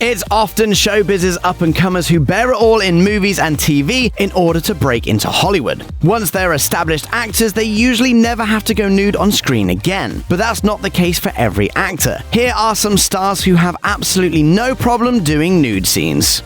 It's often showbiz's up-and-comers who bear it all in movies and TV in order to break into Hollywood. Once they're established actors, they usually never have to go nude on screen again. But that's not the case for every actor. Here are some stars who have absolutely no problem doing nude scenes.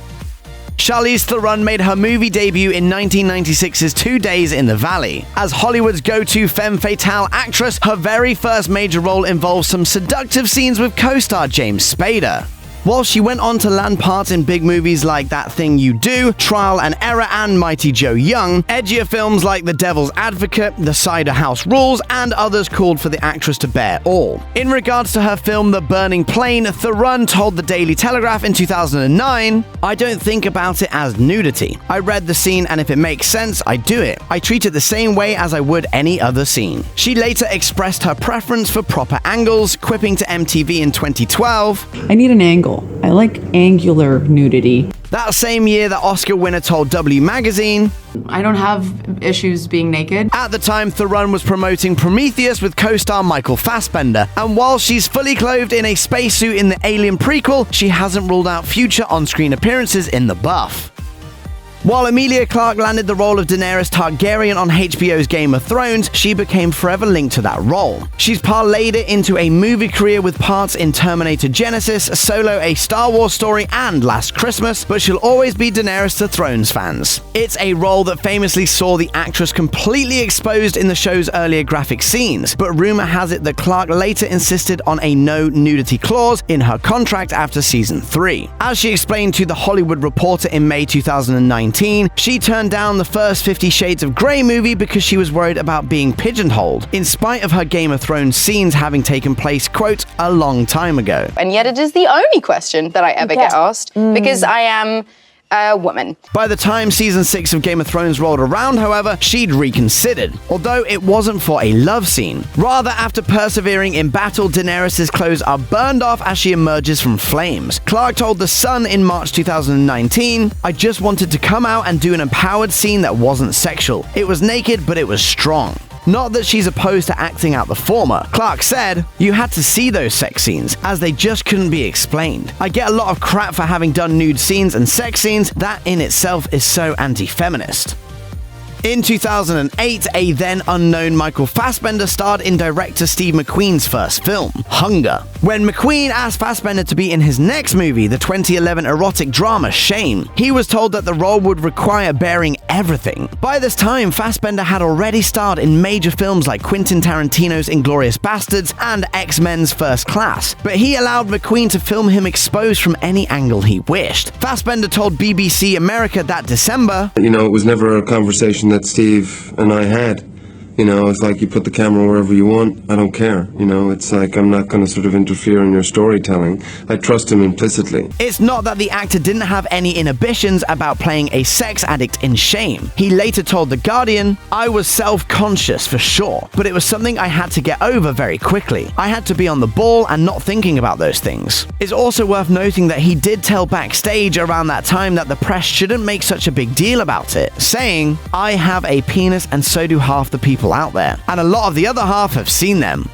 Charlize Theron made her movie debut in 1996's 2 Days in the Valley. As Hollywood's go-to femme fatale actress, her very first major role involves some seductive scenes with co-star James Spader. While she went on to land parts in big movies like That Thing You Do, Trial and Error, and Mighty Joe Young, edgier films like The Devil's Advocate, The Cider House Rules, and others called for the actress to bear all. In regards to her film The Burning Plane, Theron told the Daily Telegraph in 2009, "I don't think about it as nudity. I read the scene and if it makes sense, I do it. I treat it the same way as I would any other scene." She later expressed her preference for proper angles, quipping to MTV in 2012, "I need an angle. I like angular nudity." That same year, the Oscar winner told W Magazine, "I don't have issues being naked." At the time, Theron was promoting Prometheus with co-star Michael Fassbender, and while she's fully clothed in a spacesuit in the Alien prequel, she hasn't ruled out future on-screen appearances in The Buff. While Emilia Clarke landed the role of Daenerys Targaryen on HBO's Game of Thrones, she became forever linked to that role. She's parlayed it into a movie career with parts in Terminator Genesis, Solo: A Star Wars Story, and Last Christmas, but she'll always be Daenerys to Thrones fans. It's a role that famously saw the actress completely exposed in the show's earlier graphic scenes, but rumor has it that Clarke later insisted on a no nudity clause in her contract after season 3. As she explained to The Hollywood Reporter in May 2019, she turned down the first 50 Shades of Grey movie because she was worried about being pigeonholed, in spite of her Game of Thrones scenes having taken place, quote, a long time ago. And yet it is the only question that I ever get asked, because I am a woman. By the time season 6 of Game of Thrones rolled around, however, she'd reconsidered, although it wasn't for a love scene. Rather, after persevering in battle, Daenerys' clothes are burned off as she emerges from flames. Clarke told The Sun in March 2019, "I just wanted to come out and do an empowered scene that wasn't sexual. It was naked, but it was strong." Not that she's opposed to acting out the former. Clarke said, "You had to see those sex scenes, as they just couldn't be explained. I get a lot of crap for having done nude scenes and sex scenes. That in itself is so anti-feminist." In 2008, a then unknown Michael Fassbender starred in director Steve McQueen's first film, Hunger. When McQueen asked Fassbender to be in his next movie, the 2011 erotic drama Shame, he was told that the role would require bearing everything. By this time, Fassbender had already starred in major films like Quentin Tarantino's Inglourious Basterds and X-Men's First Class, but he allowed McQueen to film him exposed from any angle he wished. Fassbender told BBC America that December, "It was never a conversation that Steve and I had. It's like you put the camera wherever you want. I don't care. It's like I'm not going to sort of interfere in your storytelling. I trust him implicitly." It's not that the actor didn't have any inhibitions about playing a sex addict in Shame. He later told The Guardian, "I was self-conscious for sure, but it was something I had to get over very quickly. I had to be on the ball and not thinking about those things." It's also worth noting that he did tell backstage around that time that the press shouldn't make such a big deal about it, saying, "I have a penis and so do half the people out there, and a lot of the other half have seen them."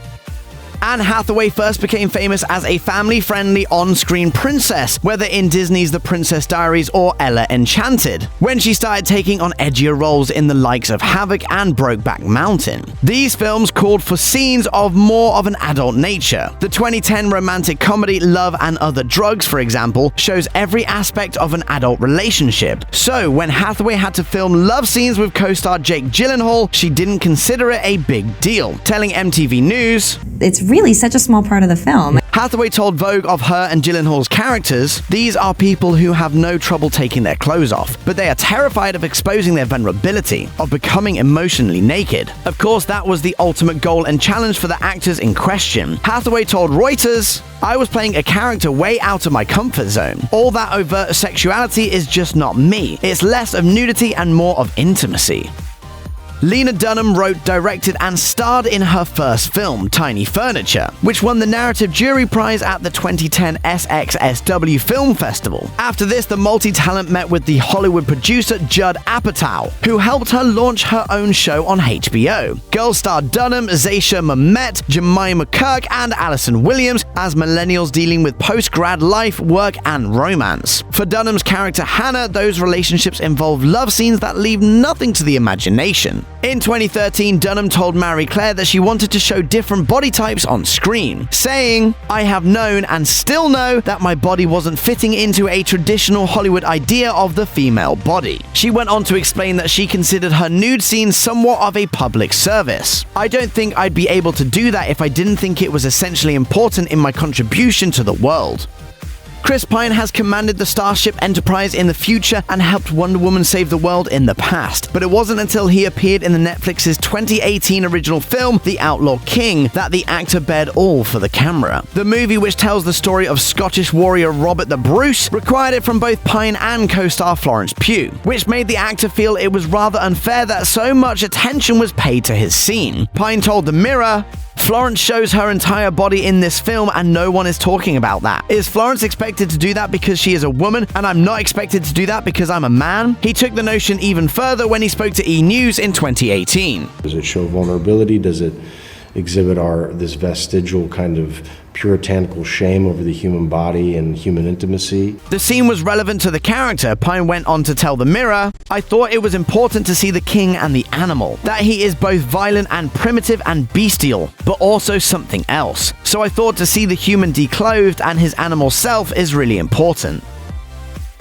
Anne Hathaway first became famous as a family-friendly on-screen princess, whether in Disney's The Princess Diaries or Ella Enchanted, when she started taking on edgier roles in the likes of Havoc and Brokeback Mountain. These films called for scenes of more of an adult nature. The 2010 romantic comedy Love and Other Drugs, for example, shows every aspect of an adult relationship. So when Hathaway had to film love scenes with co-star Jake Gyllenhaal, she didn't consider it a big deal, telling MTV News, "It's really such a small part of the film." Hathaway told Vogue of her and Gyllenhaal's characters, "These are people who have no trouble taking their clothes off, but they are terrified of exposing their vulnerability, of becoming emotionally naked." Of course, that was the ultimate goal and challenge for the actors in question. Hathaway told Reuters, "I was playing a character way out of my comfort zone. All that overt sexuality is just not me. It's less of nudity and more of intimacy." Lena Dunham wrote, directed, and starred in her first film, Tiny Furniture, which won the Narrative Jury Prize at the 2010 SXSW Film Festival. After this, the multi-talent met with the Hollywood producer Judd Apatow, who helped her launch her own show on HBO. Girl star Dunham, Zaisha Mamet, Jemima Kirk, and Allison Williams as millennials dealing with post-grad life, work, and romance. For Dunham's character Hannah, those relationships involve love scenes that leave nothing to the imagination. In 2013, Dunham told Marie Claire that she wanted to show different body types on screen, saying, "I have known and still know that my body wasn't fitting into a traditional Hollywood idea of the female body." She went on to explain that she considered her nude scenes somewhat of a public service. "I don't think I'd be able to do that if I didn't think it was essentially important in my contribution to the world." Chris Pine has commanded the Starship Enterprise in the future and helped Wonder Woman save the world in the past, but it wasn't until he appeared in the Netflix's 2018 original film, The Outlaw King, that the actor bared all for the camera. The movie, which tells the story of Scottish warrior Robert the Bruce, required it from both Pine and co-star Florence Pugh, which made the actor feel it was rather unfair that so much attention was paid to his scene. Pine told The Mirror, "Florence shows her entire body in this film and no one is talking about that. Is Florence expected to do that because she is a woman and I'm not expected to do that because I'm a man?" He took the notion even further when he spoke to E! News in 2018. Does it show vulnerability? Does it exhibit this vestigial kind of puritanical shame over the human body and human intimacy? The scene was relevant to the character. Pine went on to tell The Mirror, "I thought it was important to see the king and the animal, that he is both violent and primitive and bestial, but also something else. So I thought to see the human declothed and his animal self is really important."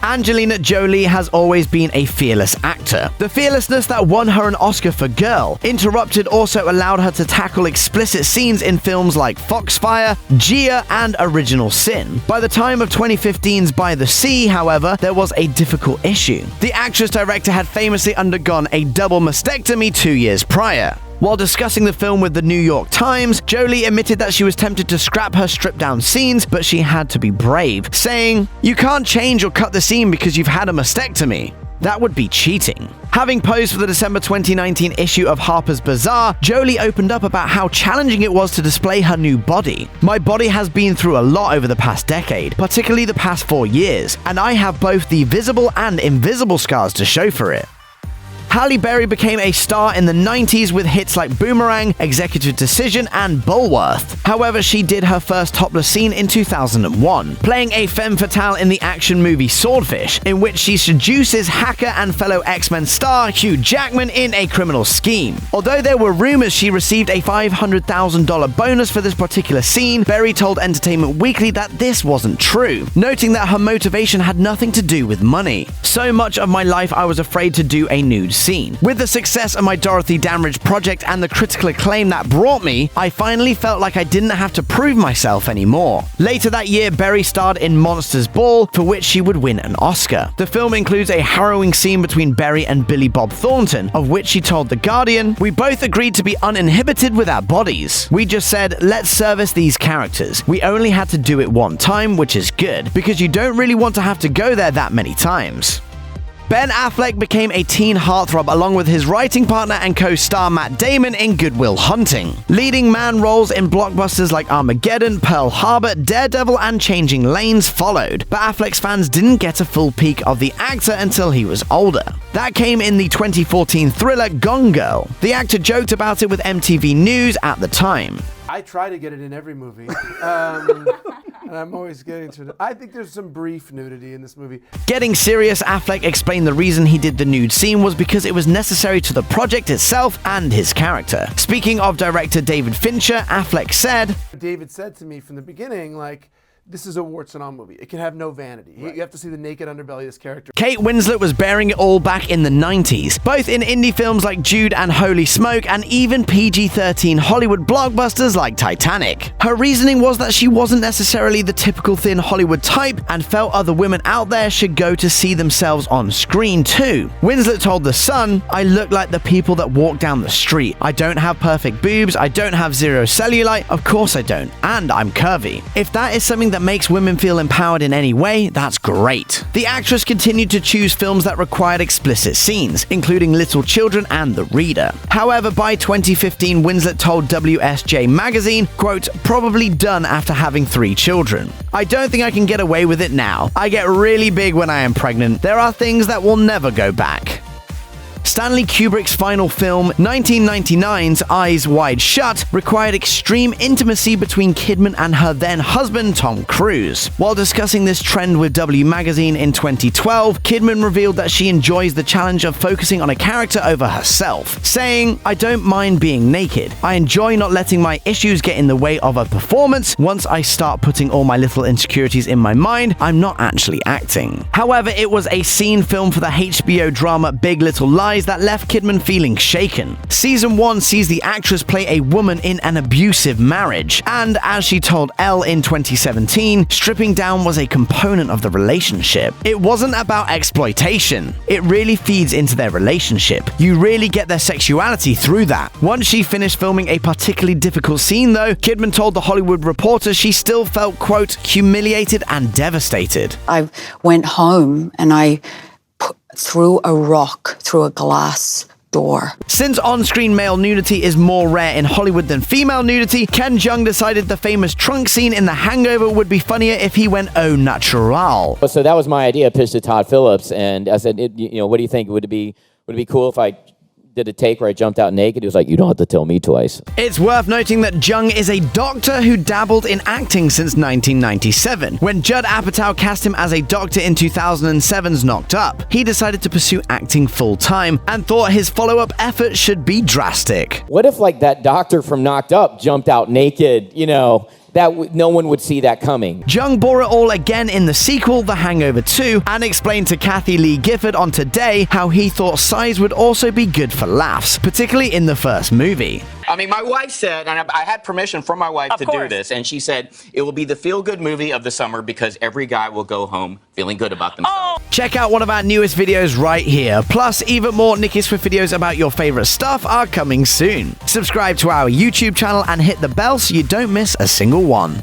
Angelina Jolie has always been a fearless actor. The fearlessness that won her an Oscar for Girl, Interrupted also allowed her to tackle explicit scenes in films like Foxfire, Gia, and Original Sin. By the time of 2015's By the Sea, however, there was a difficult issue. The actress-director had famously undergone a double mastectomy 2 years prior. While discussing the film with the New York Times, Jolie admitted that she was tempted to scrap her stripped-down scenes, but she had to be brave, saying, "You can't change or cut the scene because you've had a mastectomy. That would be cheating." Having posed for the December 2019 issue of Harper's Bazaar, Jolie opened up about how challenging it was to display her new body. "My body has been through a lot over the past decade, particularly the past 4 years, and I have both the visible and invisible scars to show for it." Halle Berry became a star in the 90s with hits like Boomerang, Executive Decision, and Bulworth. However, she did her first topless scene in 2001, playing a femme fatale in the action movie Swordfish, in which she seduces hacker and fellow X-Men star Hugh Jackman in a criminal scheme. Although there were rumors she received a $500,000 bonus for this particular scene, Berry told Entertainment Weekly that this wasn't true, noting that her motivation had nothing to do with money. "So much of my life I was afraid to do a nude scene. With the success of my Dorothy Dandridge project and the critical acclaim that brought me, I finally felt like I didn't have to prove myself anymore." Later that year, Berry starred in Monsters Ball, for which she would win an Oscar. The film includes a harrowing scene between Berry and Billy Bob Thornton, of which she told The Guardian, "We both agreed to be uninhibited with our bodies. We just said, let's service these characters. We only had to do it one time, which is good, because you don't really want to have to go there that many times." Ben Affleck became a teen heartthrob along with his writing partner and co-star Matt Damon in Good Will Hunting. Leading man roles in blockbusters like Armageddon, Pearl Harbor, Daredevil, and Changing Lanes followed, but Affleck's fans didn't get a full peek of the actor until he was older. That came in the 2014 thriller Gone Girl. The actor joked about it with MTV News at the time. "I try to get it in every movie, and I'm always getting to it. I think there's some brief nudity in this movie." Getting serious, Affleck explained the reason he did the nude scene was because it was necessary to the project itself and his character. Speaking of director David Fincher, Affleck said, David said to me from the beginning, like, this is a warts and all movie. It can have no vanity. Right. You have to see the naked underbelly of this character. Kate Winslet was bearing it all back in the 90s, both in indie films like Jude and Holy Smoke, and even PG-13 Hollywood blockbusters like Titanic. Her reasoning was that she wasn't necessarily the typical thin Hollywood type, and felt other women out there should go to see themselves on screen too. Winslet told The Sun, "I look like the people that walk down the street. I don't have perfect boobs, I don't have zero cellulite, of course I don't, and I'm curvy. If that is something something that makes women feel empowered in any way, that's great. The actress continued to choose films that required explicit scenes, including little children and the reader. However, by 2015, Winslet told WSJ magazine, quote, "Probably done after having 3 children. I don't think I can get away with it now. I get really big when I am pregnant. There are things that will never go back." Stanley Kubrick's final film, 1999's Eyes Wide Shut, required extreme intimacy between Kidman and her then-husband, Tom Cruise. While discussing this trend with W Magazine in 2012, Kidman revealed that she enjoys the challenge of focusing on a character over herself, saying, "I don't mind being naked. I enjoy not letting my issues get in the way of a performance. Once I start putting all my little insecurities in my mind, I'm not actually acting." However, it was a scene filmed for the HBO drama Big Little Lies that left Kidman feeling shaken. Season 1 sees the actress play a woman in an abusive marriage, and as she told Elle in 2017, stripping down was a component of the relationship. It wasn't about exploitation. It really feeds into their relationship. You really get their sexuality through that. Once she finished filming a particularly difficult scene though, Kidman told The Hollywood Reporter she still felt, quote, "humiliated and devastated." I went home and I threw a rock through a glass door. Since on-screen male nudity is more rare in Hollywood than female nudity, Ken Jeong decided the famous trunk scene in The Hangover would be funnier if he went au natural. So that was my idea, pitched to Todd Phillips, and I said, what do you think? Would it be cool if I did a take where I jumped out naked? He was like, "You don't have to tell me twice." It's worth noting that Jeong is a doctor who dabbled in acting since 1997. When Judd Apatow cast him as a doctor in 2007's Knocked Up, he decided to pursue acting full-time and thought his follow-up effort should be drastic. What if, like, that doctor from Knocked Up jumped out naked, that no one would see that coming? Jeong bore it all again in the sequel, The Hangover 2, and explained to Kathy Lee Gifford on Today how he thought size would also be good for laughs, particularly in the first movie. I mean, my wife said, and I had permission from my wife to do this, and she said, it will be the feel-good movie of the summer because every guy will go home feeling good about themselves. Check out one of our newest videos right here. Plus, even more Nicki Swift videos about your favorite stuff are coming soon. Subscribe to our YouTube channel and hit the bell so you don't miss a single one.